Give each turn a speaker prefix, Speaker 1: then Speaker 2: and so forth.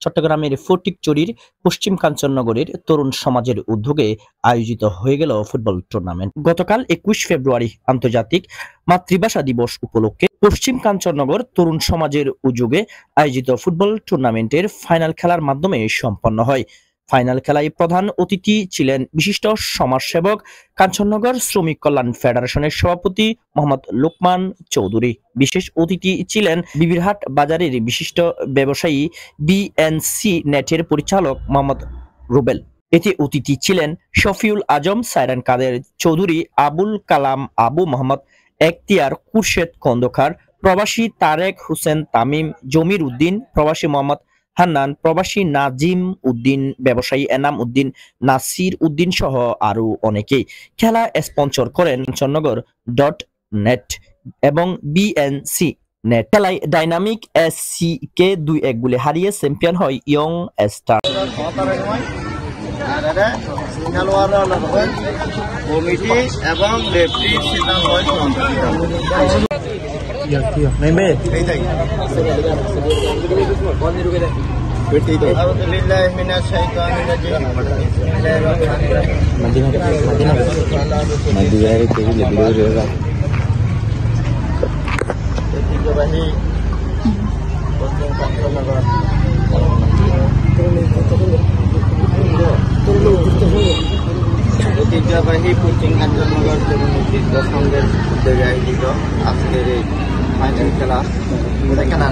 Speaker 1: চট্টগ্রামের ফটিকছড়ির পশ্চিম কাঞ্চননগরের তরুণ সমাজের উদ্যোগে আয়োজিত হয়ে গেল ফুটবল টুর্নামেন্ট। গতকাল 21 ফেব্রুয়ারি আন্তর্জাতিক মাতৃভাষা দিবস উপলক্ষে পশ্চিম কাঞ্চননগর তরুণ সমাজের উদ্যোগে আয়োজিত ফুটবল টুর্নামেন্টের ফাইনাল খেলার মাধ্যমে সম্পন্ন হয়। ফাইনাল খেলায় প্রধান অতিথি ছিলেন বিশিষ্ট সমাজসেবক, কাঞ্চননগর শ্রমিক কল্যাণ ফেডারেশনের সভাপতি মোহাম্মদ লোকমান চৌধুরী। বিশেষ অতিথি ছিলেন বিবিরহাট বাজারের বিশিষ্ট ব্যবসায়ী বিএনসি নেটের পরিচালক মোহাম্মদ রুবেল। এতে অতিথি ছিলেন শফিউল আজম, সাইরান কাদের চৌধুরী, আবুল কালাম আবু, মোহাম্মদ এখতিয়ার, খুরশেদ খন্দকার, প্রবাসী তারেক হোসেন তামিম, জমির উদ্দিন, প্রবাসী মোহাম্মদ হান্নান, প্রবাসী নাজিম উদ্দিন, ব্যবসায়ী এনাম উদ্দিন, নাসির উদ্দিন সহ আরো অনেকেই। খেলা স্পন্সর করেন কাঞ্চননগর.নেট এবং বিএনসি নেট। খেলায় ডাইনামিক এসসি কে 2-1 গোলে হারিয়ে চ্যাম্পিয়ন হয় ইয়ং স্টার।
Speaker 2: কমিটি এবং রেফারি সিদ্ধান্ত হয় ঐতিহ্যবাহী পশ্চিম কাঞ্চননগর তরুণ ঐতিহ্য সংঘের উদ্যোগে আয়োজিত আজকের এই ফাইনাল খেলা খেলা